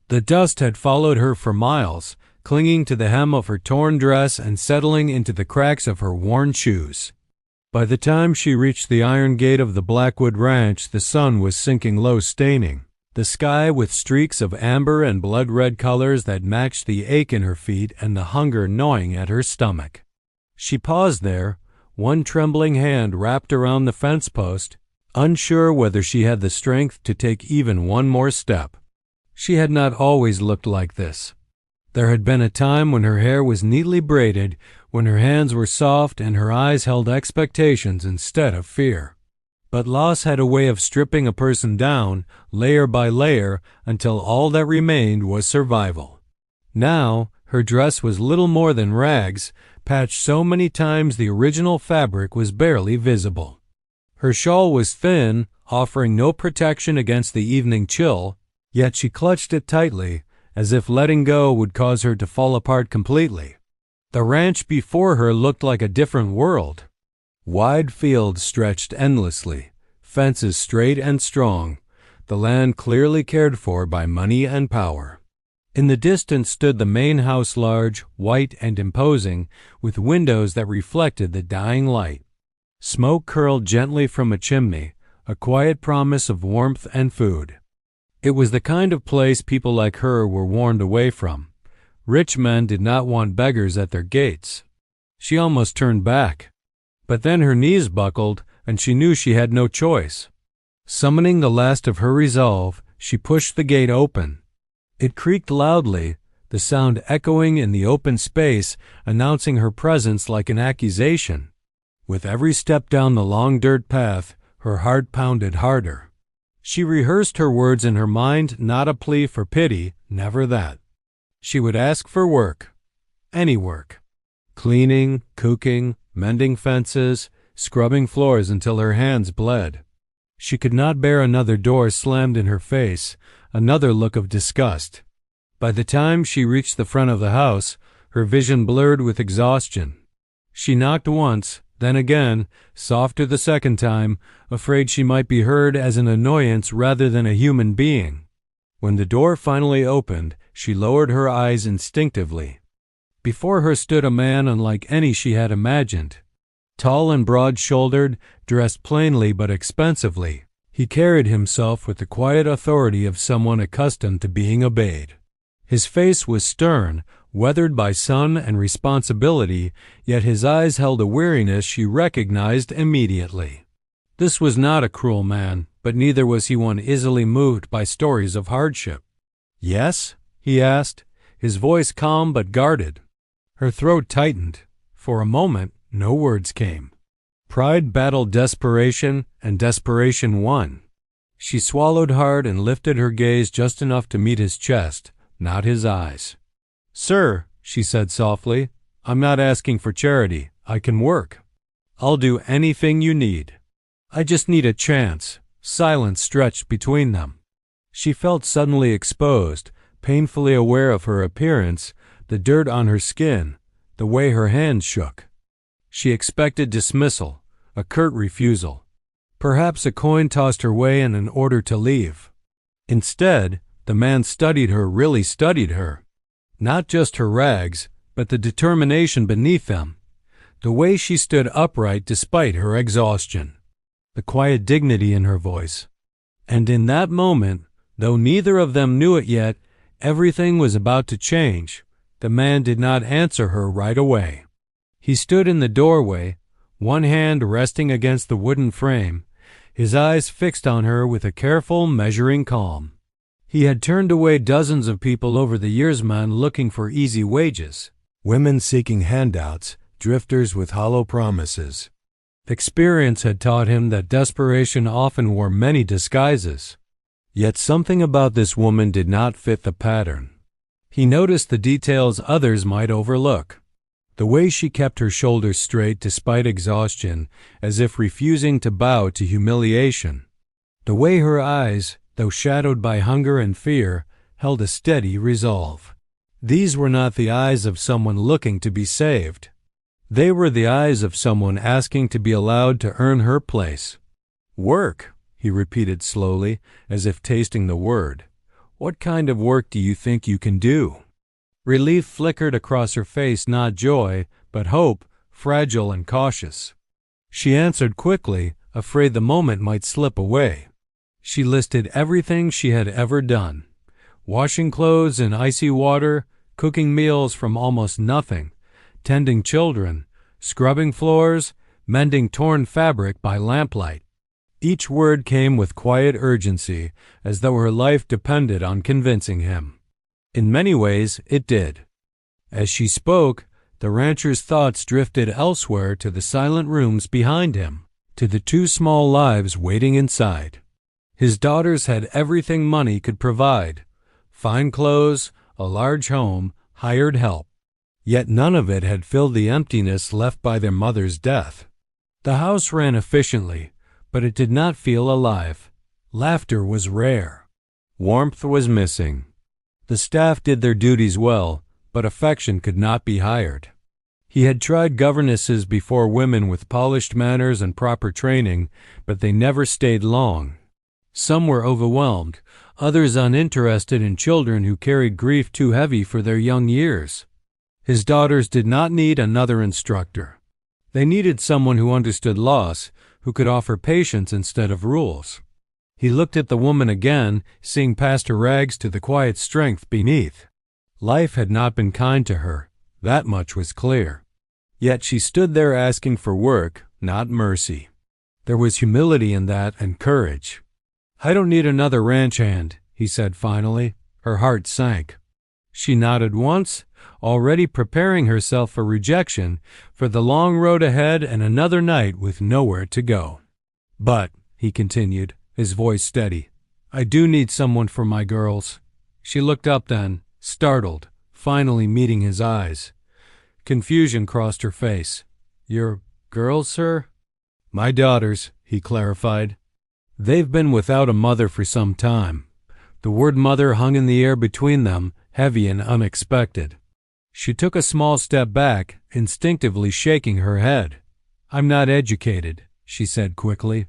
The dust had followed her for miles, clinging to the hem of her torn dress and settling into the cracks of her worn shoes. By the time she reached the iron gate of the Blackwood Ranch, the sun was sinking low, staining the sky with streaks of amber and blood-red colors that matched the ache in her feet and the hunger gnawing at her stomach. She paused there, one trembling hand wrapped around the fence post, unsure whether she had the strength to take even one more step. She had not always looked like this. There had been a time when her hair was neatly braided, when her hands were soft and her eyes held expectations instead of fear. But loss had a way of stripping a person down, layer by layer, until all that remained was survival. Now, her dress was little more than rags, patched so many times the original fabric was barely visible. Her shawl was thin, offering no protection against the evening chill, yet she clutched it tightly, as if letting go would cause her to fall apart completely. The ranch before her looked like a different world. Wide fields stretched endlessly, fences straight and strong, the land clearly cared for by money and power. In the distance stood the main house, large, white, and imposing, with windows that reflected the dying light. Smoke curled gently from a chimney, a quiet promise of warmth and food. It was the kind of place people like her were warned away from. Rich men did not want beggars at their gates. She almost turned back. But then her knees buckled, and she knew she had no choice. Summoning the last of her resolve, she pushed the gate open. It creaked loudly, the sound echoing in the open space, announcing her presence like an accusation. With every step down the long dirt path, her heart pounded harder. She rehearsed her words in her mind, not a plea for pity, never that. She would ask for work. Any work. Cleaning, cooking, mending fences, scrubbing floors until her hands bled. She could not bear another door slammed in her face, another look of disgust. By the time she reached the front of the house, her vision blurred with exhaustion. She knocked once, then again, softer the second time, afraid she might be heard as an annoyance rather than a human being. When the door finally opened, she lowered her eyes instinctively. Before her stood a man unlike any she had imagined. Tall and broad-shouldered, dressed plainly but expensively, he carried himself with the quiet authority of someone accustomed to being obeyed. His face was stern, weathered by sun and responsibility, yet his eyes held a weariness she recognized immediately. This was not a cruel man, but neither was he one easily moved by stories of hardship. "Yes?" he asked, his voice calm but guarded. Her throat tightened. For a moment, no words came. Pride battled desperation, and desperation won. She swallowed hard and lifted her gaze just enough to meet his chest, not his eyes. "Sir," she said softly, "I'm not asking for charity. I can work. I'll do anything you need. I just need a chance." Silence stretched between them. She felt suddenly exposed, painfully aware of her appearance, the dirt on her skin, the way her hands shook. She expected dismissal, a curt refusal. Perhaps a coin tossed her way and an order to leave. Instead, the man studied her, really studied her. Not just her rags, but the determination beneath them. The way she stood upright despite her exhaustion. The quiet dignity in her voice. And in that moment, though neither of them knew it yet, everything was about to change. The man did not answer her right away. He stood in the doorway, one hand resting against the wooden frame, his eyes fixed on her with a careful, measuring calm. He had turned away dozens of people over the years, men looking for easy wages, women seeking handouts, drifters with hollow promises. Experience had taught him that desperation often wore many disguises. Yet something about this woman did not fit the pattern. He noticed the details others might overlook. The way she kept her shoulders straight despite exhaustion, as if refusing to bow to humiliation. The way her eyes, though shadowed by hunger and fear, held a steady resolve. These were not the eyes of someone looking to be saved. They were the eyes of someone asking to be allowed to earn her place. "Work," he repeated slowly, as if tasting the word. What kind of work do you think you can do?" Relief flickered across her face, not joy, but hope, fragile and cautious. She answered quickly, afraid the moment might slip away. She listed everything she had ever done: washing clothes in icy water, cooking meals from almost nothing, tending children, scrubbing floors, mending torn fabric by lamplight. Each word came with quiet urgency, as though her life depended on convincing him. In many ways, it did. As she spoke, the rancher's thoughts drifted elsewhere, to the silent rooms behind him, to the two small lives waiting inside. His daughters had everything money could provide: fine clothes, a large home, hired help. Yet none of it had filled the emptiness left by their mother's death. The house ran efficiently, but it did not feel alive. Laughter was rare. Warmth was missing. The staff did their duties well, but affection could not be hired. He had tried governesses before, women with polished manners and proper training, but they never stayed long. Some were overwhelmed, others uninterested in children who carried grief too heavy for their young years. His daughters did not need another instructor. They needed someone who understood loss, who could offer patience instead of rules. He looked at the woman again, seeing past her rags to the quiet strength beneath. Life had not been kind to her, that much was clear. Yet she stood there asking for work, not mercy. There was humility in that, and courage. "I don't need another ranch hand," he said finally. Her heart sank. She nodded once, already preparing herself for rejection, for the long road ahead and another night with nowhere to go. "But," he continued, his voice steady, "I do need someone for my girls." She looked up then, startled, finally meeting his eyes. Confusion crossed her face. "Your girls, sir?" "My daughters," he clarified. "They've been without a mother for some time." The word mother hung in the air between them, heavy and unexpected. She took a small step back, instinctively shaking her head. "I'm not educated," she said quickly.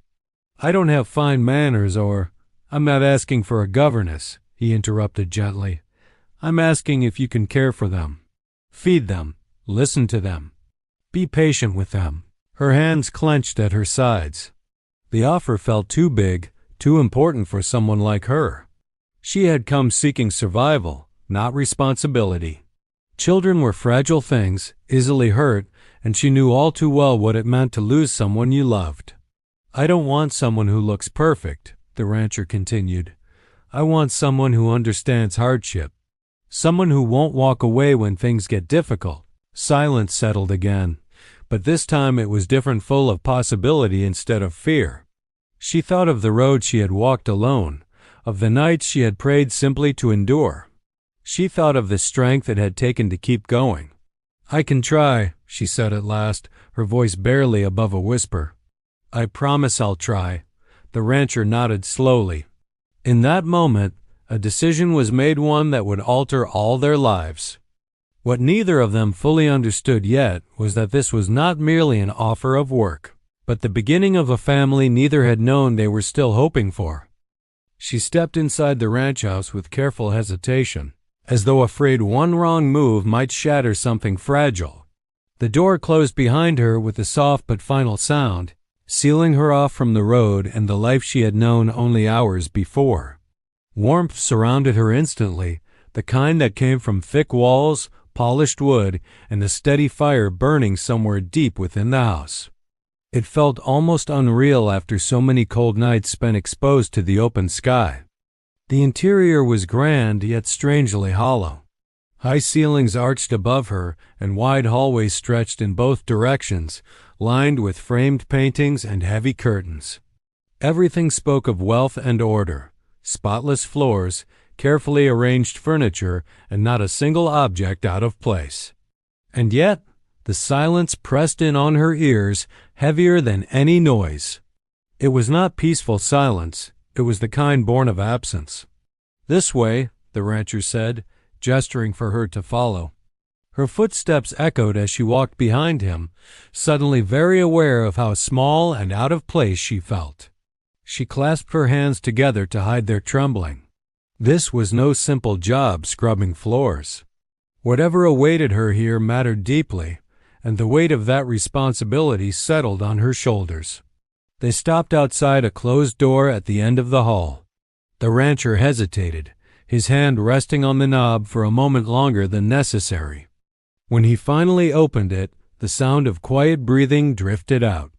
"I don't have fine manners or—" "I'm not asking for a governess," he interrupted gently. "I'm asking if you can care for them. Feed them. Listen to them. Be patient with them." Her hands clenched at her sides. The offer felt too big, too important for someone like her. She had come seeking survival, not responsibility. Children were fragile things, easily hurt, and she knew all too well what it meant to lose someone you loved. "I don't want someone who looks perfect," the rancher continued. "I want someone who understands hardship. Someone who won't walk away when things get difficult." Silence settled again, but this time it was different, full of possibility instead of fear. She thought of the road she had walked alone, of the nights she had prayed simply to endure. She thought of the strength it had taken to keep going. "I can try," she said at last, her voice barely above a whisper. "I promise I'll try." The rancher nodded slowly. In that moment, a decision was made, one that would alter all their lives. What neither of them fully understood yet was that this was not merely an offer of work, but the beginning of a family neither had known they were still hoping for. She stepped inside the ranch house with careful hesitation, as though afraid one wrong move might shatter something fragile. The door closed behind her with a soft but final sound, sealing her off from the road and the life she had known only hours before. Warmth surrounded her instantly, the kind that came from thick walls, polished wood, and a steady fire burning somewhere deep within the house. It felt almost unreal after so many cold nights spent exposed to the open sky. The interior was grand, yet strangely hollow. High ceilings arched above her, and wide hallways stretched in both directions, lined with framed paintings and heavy curtains. Everything spoke of wealth and order: spotless floors, carefully arranged furniture, and not a single object out of place. And yet, the silence pressed in on her ears, heavier than any noise. It was not peaceful silence, it was the kind born of absence. "This way," the rancher said, gesturing for her to follow. Her footsteps echoed as she walked behind him, suddenly very aware of how small and out of place she felt. She clasped her hands together to hide their trembling. This was no simple job scrubbing floors. Whatever awaited her here mattered deeply, and the weight of that responsibility settled on her shoulders. They stopped outside a closed door at the end of the hall. The rancher hesitated, his hand resting on the knob for a moment longer than necessary. When he finally opened it, the sound of quiet breathing drifted out.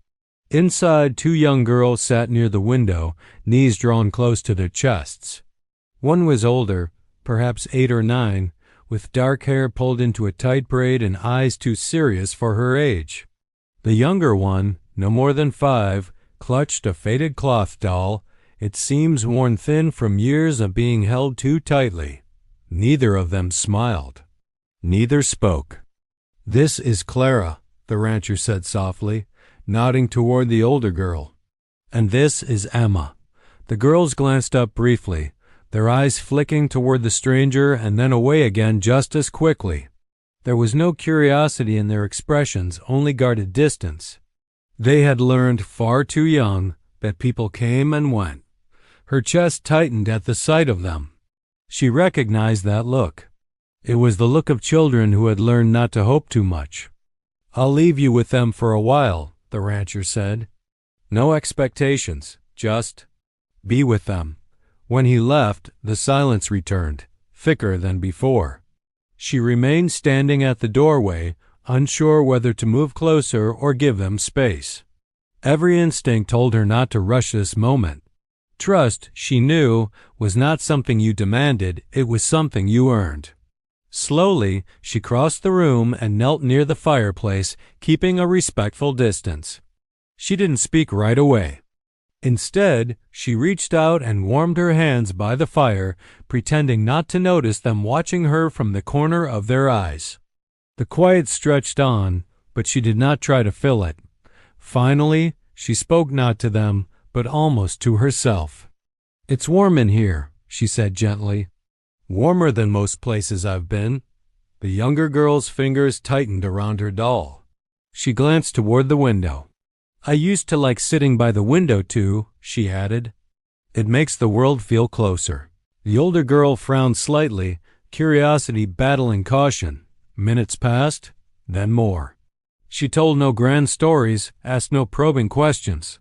Inside, two young girls sat near the window, knees drawn close to their chests. One was older, perhaps 8 or 9, with dark hair pulled into a tight braid and eyes too serious for her age. The younger one, no more than 5, clutched a faded cloth doll, its seams worn thin from years of being held too tightly. Neither of them smiled. Neither spoke. "This is Clara," the rancher said softly, nodding toward the older girl. "And this is Emma." The girls glanced up briefly, their eyes flicking toward the stranger and then away again just as quickly. There was no curiosity in their expressions, only guarded distance. They had learned far too young that people came and went. Her chest tightened at the sight of them. She recognized that look. It was the look of children who had learned not to hope too much. "I'll leave you with them for a while," the rancher said. "No expectations, just be with them." When he left, the silence returned, thicker than before. She remained standing at the doorway, unsure whether to move closer or give them space. Every instinct told her not to rush this moment. Trust, she knew, was not something you demanded, it was something you earned. Slowly, she crossed the room and knelt near the fireplace, keeping a respectful distance. She didn't speak right away. Instead, she reached out and warmed her hands by the fire, pretending not to notice them watching her from the corner of their eyes. The quiet stretched on, but she did not try to fill it. Finally, she spoke not to them, but almost to herself. "It's warm in here," she said gently. "Warmer than most places I've been." The younger girl's fingers tightened around her doll. She glanced toward the window. "I used to like sitting by the window too," she added. "It makes the world feel closer." The older girl frowned slightly, curiosity battling caution. Minutes passed, then more. She told no grand stories, asked no probing questions.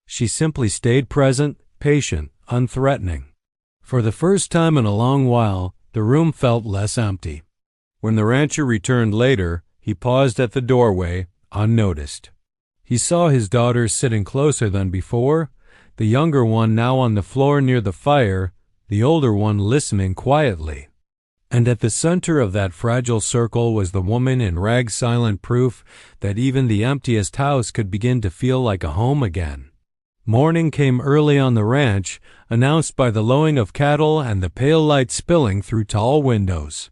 She simply stayed present, patient, unthreatening. For the first time in a long while, the room felt less empty. When the rancher returned later, he paused at the doorway, unnoticed. He saw his daughter sitting closer than before, the younger one now on the floor near the fire, the older one listening quietly. And at the center of that fragile circle was the woman in rags, silent proof that even the emptiest house could begin to feel like a home again. Morning came early on the ranch, announced by the lowing of cattle and the pale light spilling through tall windows.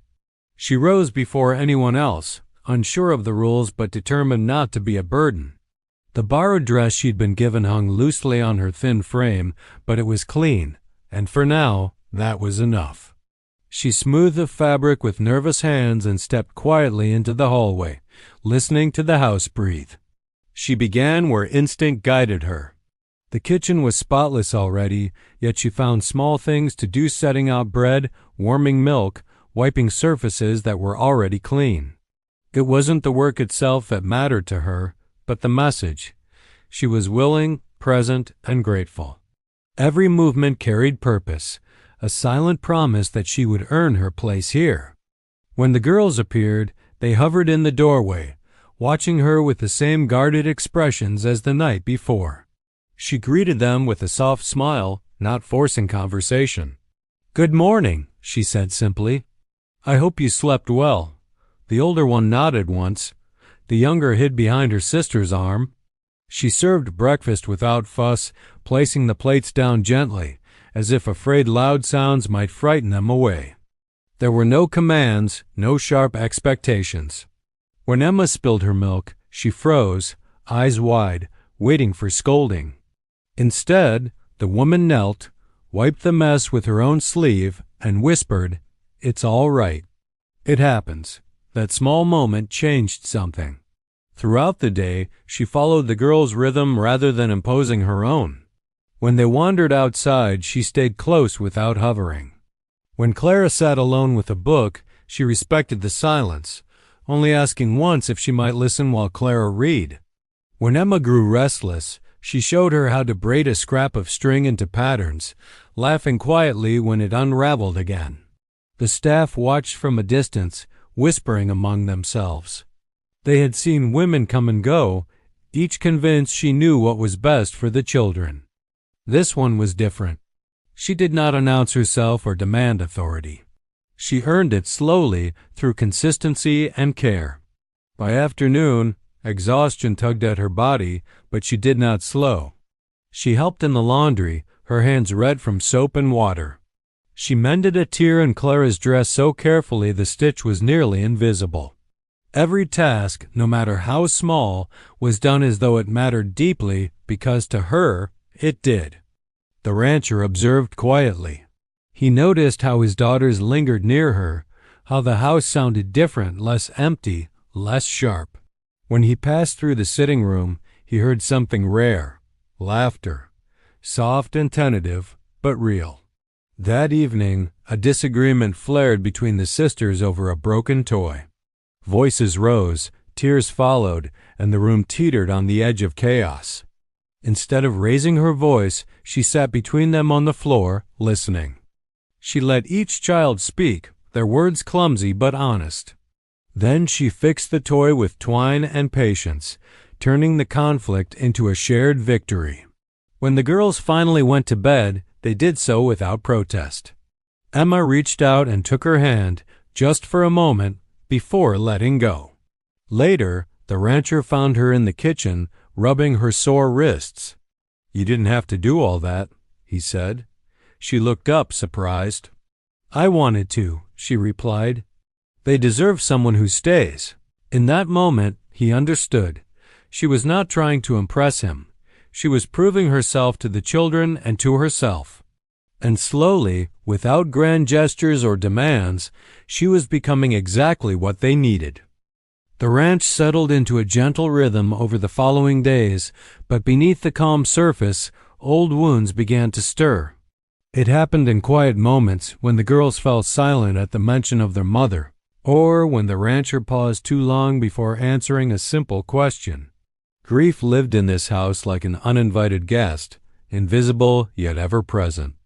She rose before anyone else, unsure of the rules but determined not to be a burden. The borrowed dress she'd been given hung loosely on her thin frame, but it was clean, and for now, that was enough. She smoothed the fabric with nervous hands and stepped quietly into the hallway, listening to the house breathe. She began where instinct guided her. The kitchen was spotless already, yet she found small things to do, setting out bread, warming milk, wiping surfaces that were already clean. It wasn't the work itself that mattered to her, but the message. She was willing, present, and grateful. Every movement carried purpose, a silent promise that she would earn her place here. When the girls appeared, they hovered in the doorway, watching her with the same guarded expressions as the night before. She greeted them with a soft smile, not forcing conversation. "Good morning," she said simply. "I hope you slept well." The older one nodded once. The younger hid behind her sister's arm. She served breakfast without fuss, placing the plates down gently, as if afraid loud sounds might frighten them away. There were no commands, no sharp expectations. When Emma spilled her milk, she froze, eyes wide, waiting for scolding. Instead, the woman knelt, wiped the mess with her own sleeve, and whispered, "It's all right. It happens." That small moment changed something. Throughout the day, she followed the girls' rhythm rather than imposing her own. When they wandered outside, she stayed close without hovering. When Clara sat alone with a book, she respected the silence, only asking once if she might listen while Clara read. When Emma grew restless, she showed her how to braid a scrap of string into patterns, laughing quietly when it unraveled again. The staff watched from a distance, whispering among themselves. They had seen women come and go, each convinced she knew what was best for the children. This one was different. She did not announce herself or demand authority. She earned it slowly through consistency and care. By afternoon, exhaustion tugged at her body, but she did not slow. She helped in the laundry, her hands red from soap and water. She mended a tear in Clara's dress so carefully the stitch was nearly invisible. Every task, no matter how small, was done as though it mattered deeply because to her it did. The rancher observed quietly. He noticed how his daughters lingered near her, how the house sounded different, less empty, less sharp. When he passed through the sitting room, he heard something rare, laughter, soft and tentative, but real. That evening, a disagreement flared between the sisters over a broken toy. Voices rose, tears followed, and the room teetered on the edge of chaos. Instead of raising her voice, she sat between them on the floor, listening. She let each child speak, their words clumsy but honest. Then she fixed the toy with twine and patience, turning the conflict into a shared victory. When the girls finally went to bed, they did so without protest. Emma reached out and took her hand, just for a moment, before letting go. Later, the rancher found her in the kitchen, rubbing her sore wrists. "You didn't have to do all that," he said. She looked up, surprised. "I wanted to," she replied. "They deserve someone who stays." In that moment, he understood. She was not trying to impress him. She was proving herself to the children and to herself. And slowly, without grand gestures or demands, she was becoming exactly what they needed. The ranch settled into a gentle rhythm over the following days, but beneath the calm surface, old wounds began to stir. It happened in quiet moments when the girls fell silent at the mention of their mother, or when the rancher paused too long before answering a simple question. Grief lived in this house like an uninvited guest, invisible yet ever present.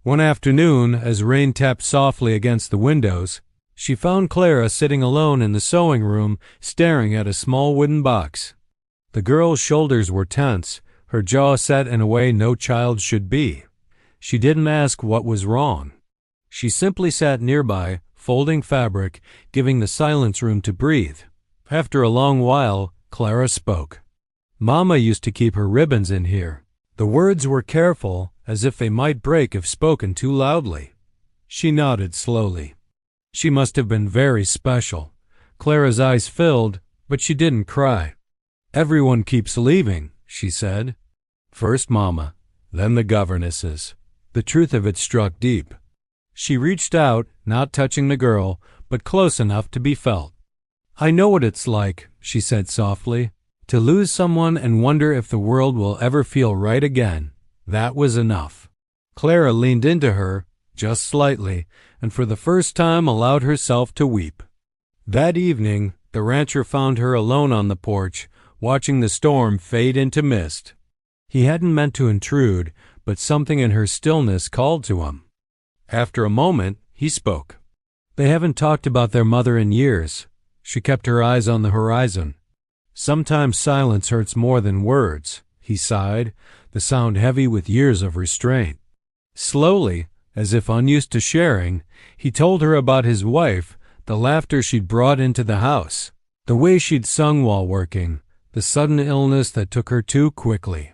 One afternoon, as rain tapped softly against the windows, she found Clara sitting alone in the sewing room, staring at a small wooden box. The girl's shoulders were tense, her jaw set in a way no child should be. She didn't ask what was wrong. She simply sat nearby, folding fabric, giving the silence room to breathe. After a long while, Clara spoke. "Mama used to keep her ribbons in here." The words were careful, as if they might break if spoken too loudly. She nodded slowly. She must have been very special. Clara's eyes filled, but she didn't cry. "Everyone keeps leaving," she said. "First Mama, then the governesses." The truth of it struck deep. She reached out, not touching the girl, but close enough to be felt. "I know what it's like," she said softly. "To lose someone and wonder if the world will ever feel right again. That was enough." Clara leaned into her, just slightly, and for the first time allowed herself to weep. That evening, the rancher found her alone on the porch, watching the storm fade into mist. He hadn't meant to intrude, but something in her stillness called to him. After a moment, he spoke. "They haven't talked about their mother in years." She kept her eyes on the horizon. "Sometimes silence hurts more than words," he sighed, the sound heavy with years of restraint. Slowly, as if unused to sharing, he told her about his wife, the laughter she'd brought into the house, the way she'd sung while working, the sudden illness that took her too quickly.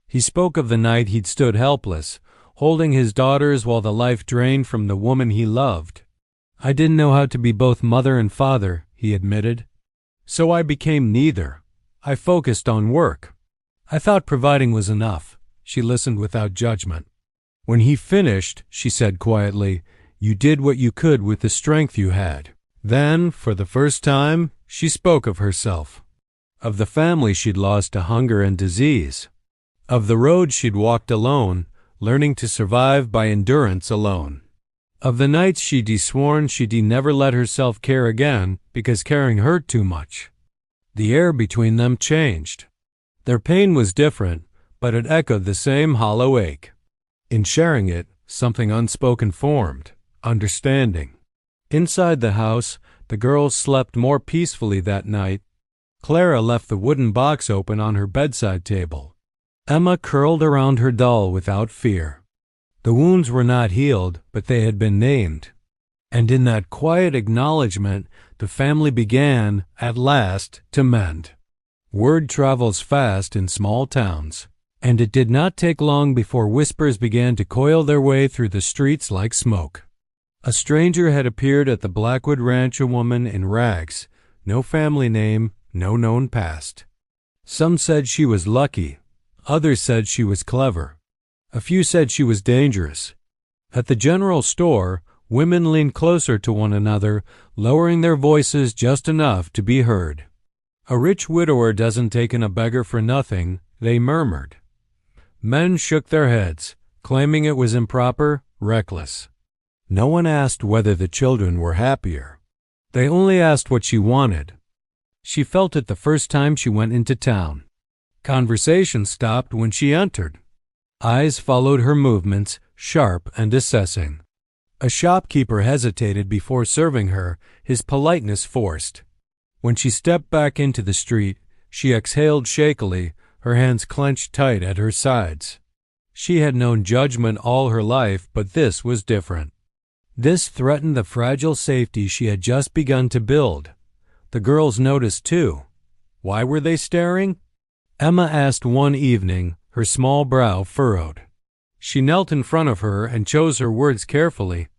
He spoke of the night he'd stood helpless, holding his daughters while the life drained from the woman he loved. "I didn't know how to be both mother and father," he admitted. "So I became neither. I focused on work. I thought providing was enough." She listened without judgment. When he finished, she said quietly, "You did what you could with the strength you had." Then, for the first time, she spoke of herself, of the family she'd lost to hunger and disease, of the road she'd walked alone, learning to survive by endurance alone. Of the nights she'd sworn she'd never let herself care again because caring hurt too much. The air between them changed. Their pain was different, but it echoed the same hollow ache. In sharing it, something unspoken formed, understanding. Inside the house, the girls slept more peacefully that night. Clara left the wooden box open on her bedside table. Emma curled around her doll without fear. The wounds were not healed, but they had been named. And in that quiet acknowledgement, the family began, at last, to mend. Word travels fast in small towns, and it did not take long before whispers began to coil their way through the streets like smoke. A stranger had appeared at the Blackwood Ranch, a woman in rags, no family name, no known past. Some said she was lucky, others said she was clever. A few said she was dangerous. At the general store, women leaned closer to one another, lowering their voices just enough to be heard. A rich widower doesn't take in a beggar for nothing, they murmured. Men shook their heads, claiming it was improper, reckless. No one asked whether the children were happier. They only asked what she wanted. She felt it the first time she went into town. Conversation stopped when she entered. Eyes followed her movements, sharp and assessing. A shopkeeper hesitated before serving her, his politeness forced. When she stepped back into the street, she exhaled shakily, her hands clenched tight at her sides. She had known judgment all her life, but this was different. This threatened the fragile safety she had just begun to build. The girls noticed too. Why were they staring? Emma asked one evening, her small brow furrowed. She knelt in front of her and chose her words carefully.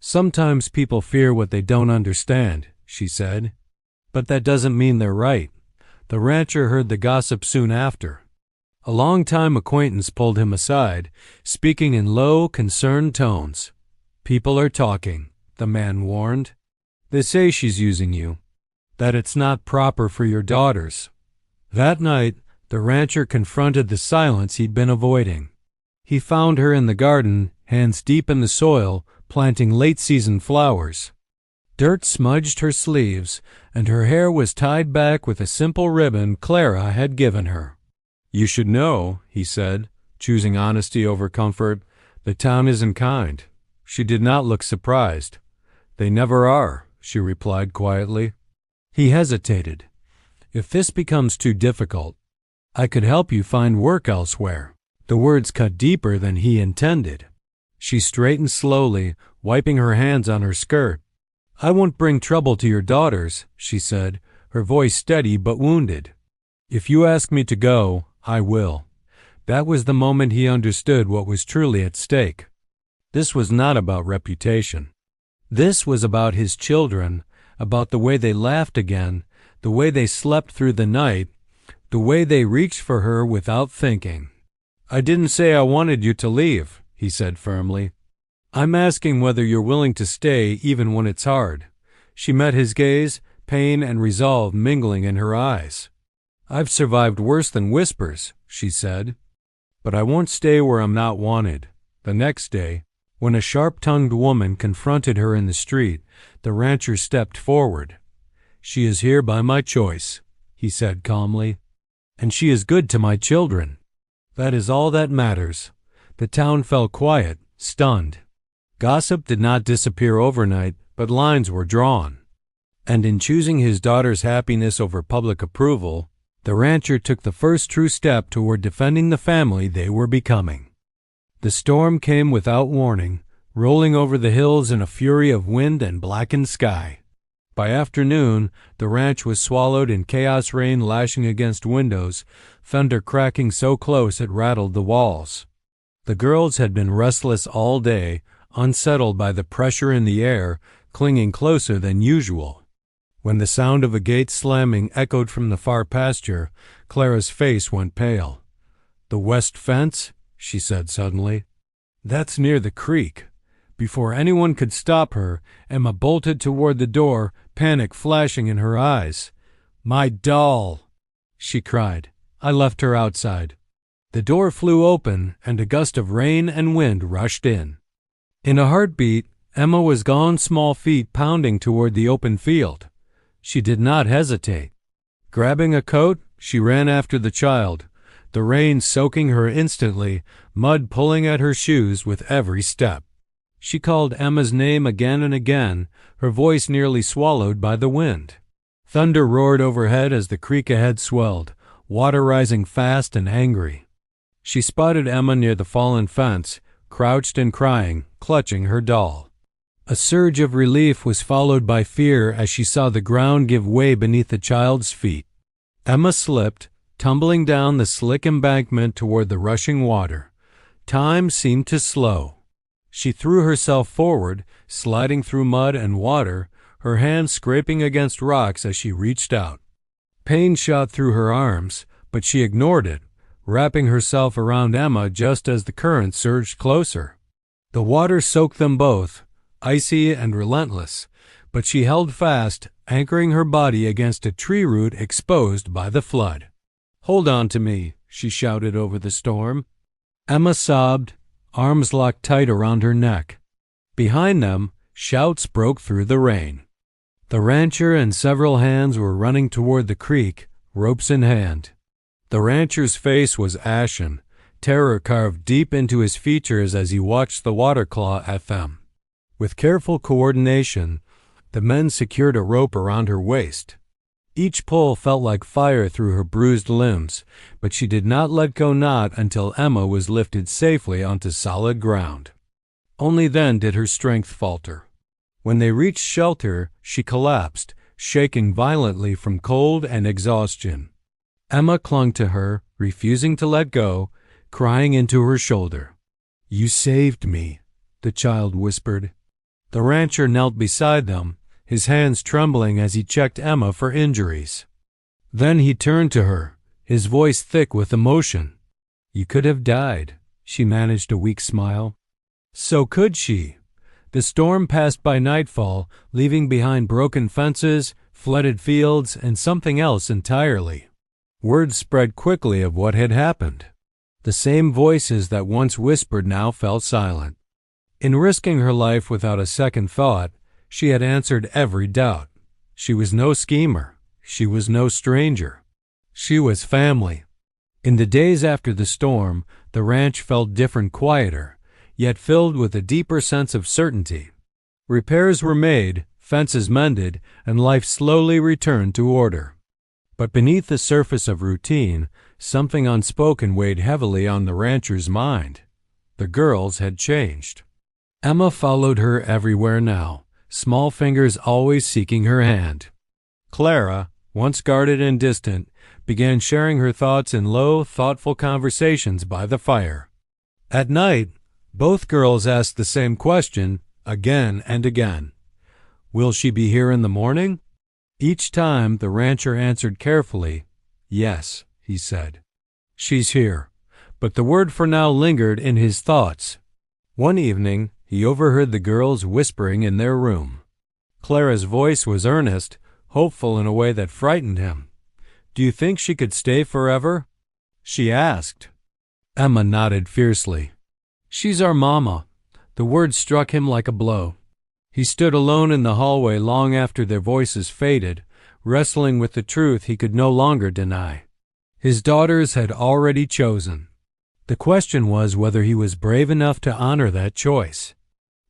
Sometimes people fear what they don't understand, she said. But that doesn't mean they're right. The rancher heard the gossip soon after. A long-time acquaintance pulled him aside, speaking in low, concerned tones. People are talking, the man warned. They say she's using you, that it's not proper for your daughters. That night, the rancher confronted the silence he'd been avoiding. He found her in the garden, hands deep in the soil, planting late-season flowers. Dirt smudged her sleeves, and her hair was tied back with a simple ribbon Clara had given her. You should know, he said, choosing honesty over comfort, the town isn't kind. She did not look surprised. They never are, she replied quietly. He hesitated. If this becomes too difficult, I could help you find work elsewhere. The words cut deeper than he intended. She straightened slowly, wiping her hands on her skirt. I won't bring trouble to your daughters, she said, her voice steady but wounded. If you ask me to go, I will. That was the moment he understood what was truly at stake. This was not about reputation. This was about his children, about the way they laughed again, the way they slept through the night, the way they reached for her without thinking. I didn't say I wanted you to leave, he said firmly. I'm asking whether you're willing to stay even when it's hard. She met his gaze, pain and resolve mingling in her eyes. I've survived worse than whispers, she said. But I won't stay where I'm not wanted. The next day, when a sharp-tongued woman confronted her in the street, the rancher stepped forward. She is here by my choice, he said calmly. And she is good to my children. That is all that matters. The town fell quiet, stunned. Gossip did not disappear overnight, but lines were drawn. And in choosing his daughter's happiness over public approval, the rancher took the first true step toward defending the family they were becoming. The storm came without warning, rolling over the hills in a fury of wind and blackened sky. By afternoon, the ranch was swallowed in chaos rain lashing against windows, thunder cracking so close it rattled the walls. The girls had been restless all day, unsettled by the pressure in the air, clinging closer than usual. When the sound of a gate slamming echoed from the far pasture, Clara's face went pale. "The west fence?" she said suddenly. "That's near the creek." Before anyone could stop her, Emma bolted toward the door, panic flashing in her eyes. "My doll!" she cried. I left her outside. The door flew open, and a gust of rain and wind rushed in. In a heartbeat, Emma was gone, small feet pounding toward the open field. She did not hesitate. Grabbing a coat, she ran after the child, the rain soaking her instantly, mud pulling at her shoes with every step. She called Emma's name again and again, her voice nearly swallowed by the wind. Thunder roared overhead as the creek ahead swelled, water rising fast and angry. She spotted Emma near the fallen fence, crouched and crying, clutching her doll. A surge of relief was followed by fear as she saw the ground give way beneath the child's feet. Emma slipped, tumbling down the slick embankment toward the rushing water. Time seemed to slow. She threw herself forward, sliding through mud and water, her hands scraping against rocks as she reached out. Pain shot through her arms, but she ignored it, wrapping herself around Emma just as the current surged closer. The water soaked them both, icy and relentless, but she held fast, anchoring her body against a tree root exposed by the flood. "Hold on to me," she shouted over the storm. Emma sobbed, arms locked tight around her neck. Behind them, shouts broke through the rain. The rancher and several hands were running toward the creek, ropes in hand. The rancher's face was ashen, terror carved deep into his features as he watched the water claw at them. With careful coordination, the men secured a rope around her waist. Each pull felt like fire through her bruised limbs, but she did not let go until Emma was lifted safely onto solid ground. Only then did her strength falter. When they reached shelter, she collapsed, shaking violently from cold and exhaustion. Emma clung to her, refusing to let go, crying into her shoulder. "You saved me," the child whispered. The rancher knelt beside them, his hands trembling as he checked Emma for injuries. Then he turned to her, his voice thick with emotion. "You could have died," she managed a weak smile. So could she. The storm passed by nightfall, leaving behind broken fences, flooded fields, and something else entirely. Word spread quickly of what had happened. The same voices that once whispered now fell silent. In risking her life without a second thought, she had answered every doubt. She was no schemer. She was no stranger. She was family. In the days after the storm, the ranch felt different, quieter, yet filled with a deeper sense of certainty. Repairs were made, fences mended, and life slowly returned to order. But beneath the surface of routine, something unspoken weighed heavily on the rancher's mind. The girls had changed. Emma followed her everywhere now, small fingers always seeking her hand. Clara, once guarded and distant, began sharing her thoughts in low, thoughtful conversations by the fire. At night, both girls asked the same question again and again. "Will she be here in the morning?" Each time the rancher answered carefully, "Yes," he said. "She's here." But the word for now lingered in his thoughts. One evening, he overheard the girls whispering in their room. Clara's voice was earnest, hopeful in a way that frightened him. "Do you think she could stay forever?" she asked. Emma nodded fiercely. "She's our mama." The word struck him like a blow. He stood alone in the hallway long after their voices faded, wrestling with the truth he could no longer deny. His daughters had already chosen. The question was whether he was brave enough to honor that choice.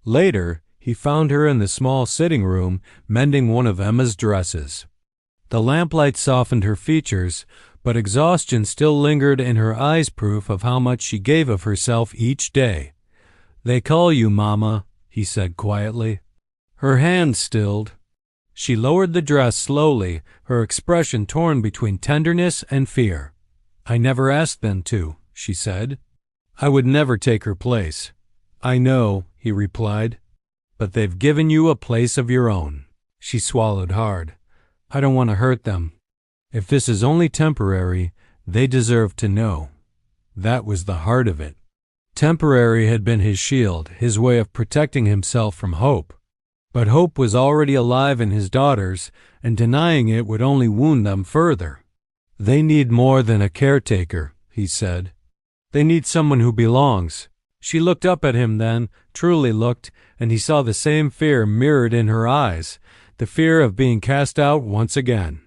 Later, he found her in the small sitting room, mending one of Emma's dresses. The lamplight softened her features, but exhaustion still lingered in her eyes, proof of how much she gave of herself each day. "They call you, Mama," he said quietly. Her hand stilled. She lowered the dress slowly, her expression torn between tenderness and fear. "I never asked them to," she said. "I would never take her place." "I know," he replied, "but they've given you a place of your own." She swallowed hard. "I don't want to hurt them. If this is only temporary, they deserve to know." That was the heart of it. Temporary had been his shield, his way of protecting himself from hope. But hope was already alive in his daughters, and denying it would only wound them further. "They need more than a caretaker," he said. "They need someone who belongs. She looked up at him then, truly looked, and he saw the same fear mirrored in her eyes, the fear of being cast out once again.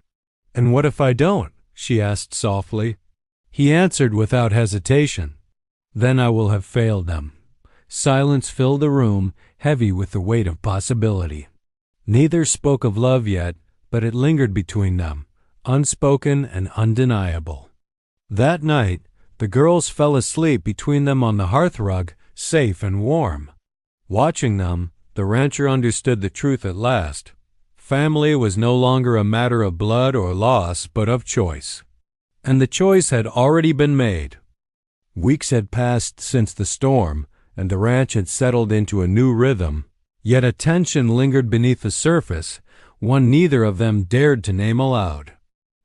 "And what if I don't?" she asked softly. He answered without hesitation. "Then I will have failed them." Silence filled the room, heavy with the weight of possibility. Neither spoke of love yet, but it lingered between them, unspoken and undeniable. That night, the girls fell asleep between them on the hearthrug, safe and warm. Watching them, the rancher understood the truth at last. Family was no longer a matter of blood or loss, but of choice. And the choice had already been made. Weeks had passed since the storm, and the ranch had settled into a new rhythm, yet a tension lingered beneath the surface, one neither of them dared to name aloud.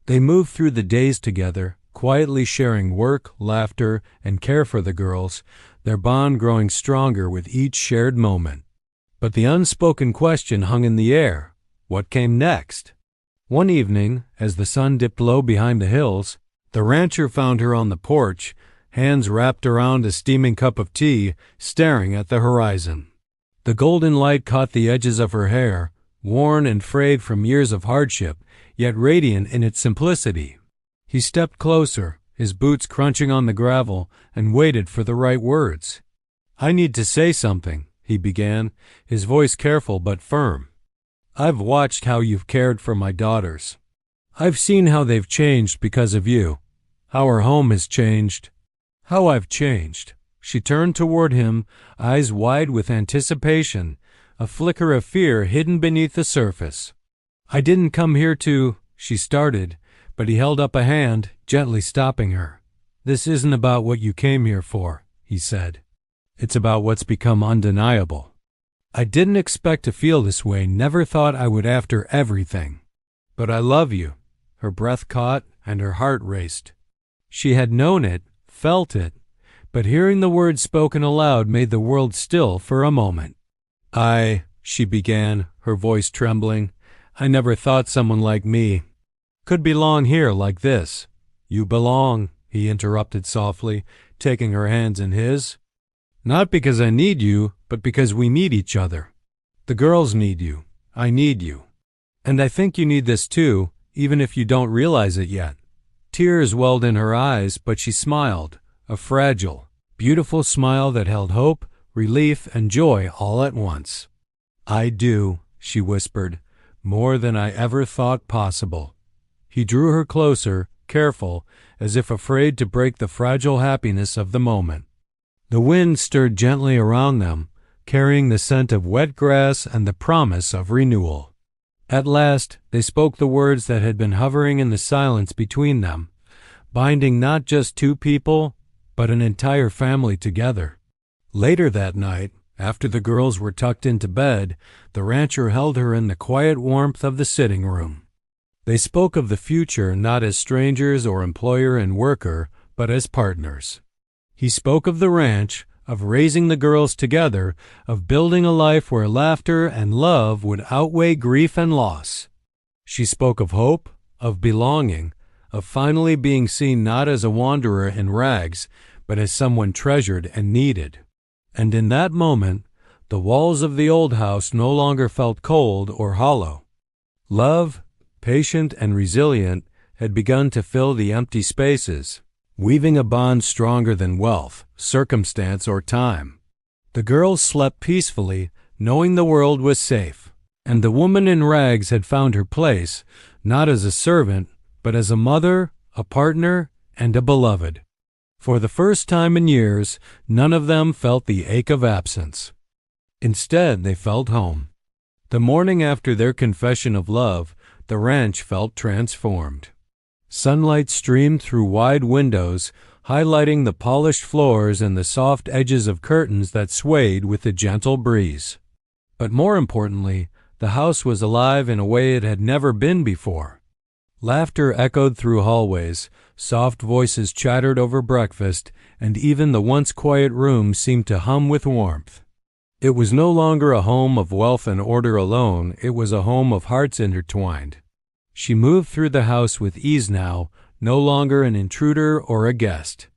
They moved through the days together, quietly sharing work, laughter, and care for the girls, their bond growing stronger with each shared moment. But the unspoken question hung in the air. What came next? One evening, as the sun dipped low behind the hills, the rancher found her on the porch, hands wrapped around a steaming cup of tea, staring at the horizon. The golden light caught the edges of her hair, worn and frayed from years of hardship, yet radiant in its simplicity. He stepped closer, his boots crunching on the gravel, and waited for the right words. "I need to say something," he began, his voice careful but firm. "I've watched how you've cared for my daughters. I've seen how they've changed because of you, how our home has changed, how I've changed." She turned toward him, eyes wide with anticipation, a flicker of fear hidden beneath the surface. "I didn't come here to," she started, but he held up a hand, gently stopping her. "This isn't about what you came here for," he said. "It's about what's become undeniable. I didn't expect to feel this way, never thought I would after everything. But I love you." Her breath caught and her heart raced. She had known it, felt it, but hearing the words spoken aloud made the world still for a moment. She began, her voice trembling. "I never thought someone like me could belong here like this." "You belong," he interrupted softly, taking her hands in his. "Not because I need you, but because we need each other. The girls need you. I need you. And I think you need this too, even if you don't realize it yet." Tears welled in her eyes, but she smiled, a fragile, beautiful smile that held hope, relief, and joy all at once. "I do," she whispered, "more than I ever thought possible." He drew her closer, careful, as if afraid to break the fragile happiness of the moment. The wind stirred gently around them, carrying the scent of wet grass and the promise of renewal. At last, they spoke the words that had been hovering in the silence between them, binding not just two people, but an entire family together. Later that night, after the girls were tucked into bed, the rancher held her in the quiet warmth of the sitting room. They spoke of the future not as strangers or employer and worker, but as partners. He spoke of the ranch, of raising the girls together, of building a life where laughter and love would outweigh grief and loss. She spoke of hope, of belonging, of finally being seen not as a wanderer in rags, but as someone treasured and needed. And in that moment, the walls of the old house no longer felt cold or hollow. Love, patient and resilient, had begun to fill the empty spaces, weaving a bond stronger than wealth, circumstance, or time. The girls slept peacefully, knowing the world was safe, and the woman in rags had found her place, not as a servant, but as a mother, a partner, and a beloved. For the first time in years, none of them felt the ache of absence. Instead, they felt home. The morning after their confession of love, the ranch felt transformed. Sunlight streamed through wide windows, highlighting the polished floors and the soft edges of curtains that swayed with the gentle breeze. But more importantly, the house was alive in a way it had never been before. Laughter echoed through hallways, soft voices chattered over breakfast, and even the once quiet room seemed to hum with warmth. It was no longer a home of wealth and order alone, it was a home of hearts intertwined. She moved through the house with ease now, no longer an intruder or a guest.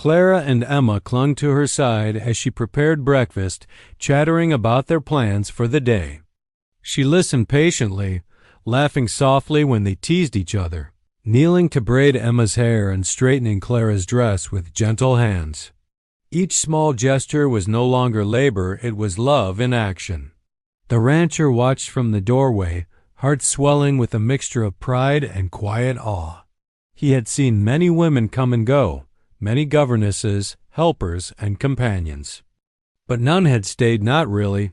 Clara and Emma clung to her side as she prepared breakfast, chattering about their plans for the day. She listened patiently, laughing softly when they teased each other, kneeling to braid Emma's hair and straightening Clara's dress with gentle hands. Each small gesture was no longer labor, it was love in action. The rancher watched from the doorway, heart swelling with a mixture of pride and quiet awe. He had seen many women come and go, many governesses, helpers, and companions. But none had stayed, not really,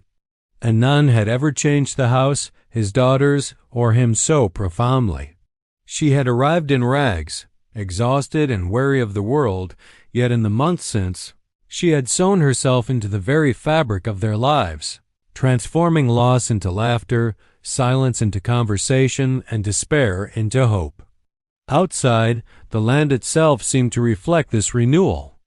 and none had ever changed the house, his daughters, or him so profoundly. She had arrived in rags, exhausted and weary of the world, yet in the months since, she had sewn herself into the very fabric of their lives, transforming loss into laughter, silence into conversation, and despair into hope. Outside, the land itself seemed to reflect this renewal.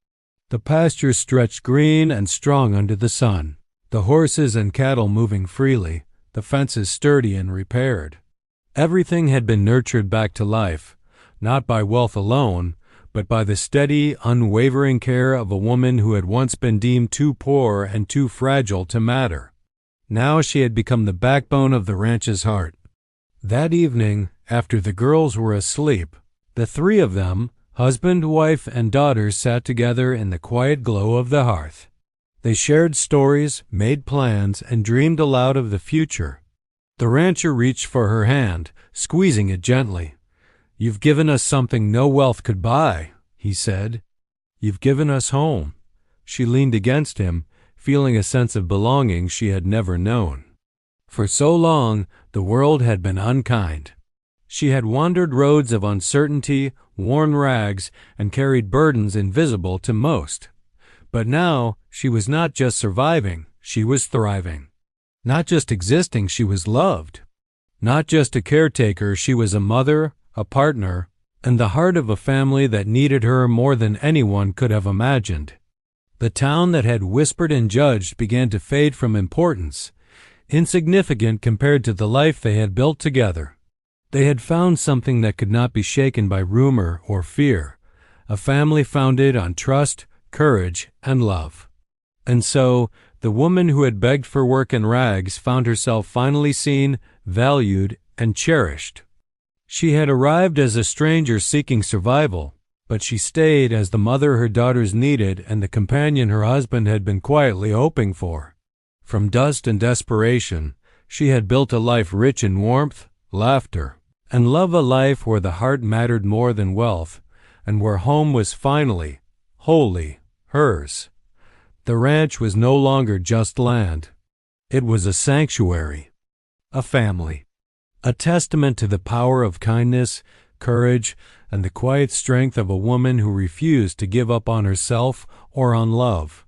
The pastures stretched green and strong under the sun, the horses and cattle moving freely, the fences sturdy and repaired. Everything had been nurtured back to life, not by wealth alone, but by the steady, unwavering care of a woman who had once been deemed too poor and too fragile to matter. Now she had become the backbone of the ranch's heart. That evening, after the girls were asleep, the three of them, husband, wife, and daughter, sat together in the quiet glow of the hearth. They shared stories, made plans, and dreamed aloud of the future. The rancher reached for her hand, squeezing it gently. "You've given us something no wealth could buy," he said. "You've given us home." She leaned against him, feeling a sense of belonging she had never known. For so long, the world had been unkind. She had wandered roads of uncertainty, worn rags, and carried burdens invisible to most. But now, she was not just surviving, she was thriving. Not just existing, she was loved. Not just a caretaker, she was a mother, a partner, and the heart of a family that needed her more than anyone could have imagined. The town that had whispered and judged began to fade from importance, insignificant compared to the life they had built together. They had found something that could not be shaken by rumor or fear, a family founded on trust, courage, and love. And so, the woman who had begged for work in rags found herself finally seen, valued, and cherished. She had arrived as a stranger seeking survival, but she stayed as the mother her daughters needed and the companion her husband had been quietly hoping for. From dust and desperation, she had built a life rich in warmth, laughter, and love, a life where the heart mattered more than wealth, and where home was finally, wholly, hers. The ranch was no longer just land. It was a sanctuary, a family, a testament to the power of kindness, courage, and the quiet strength of a woman who refused to give up on herself or on love.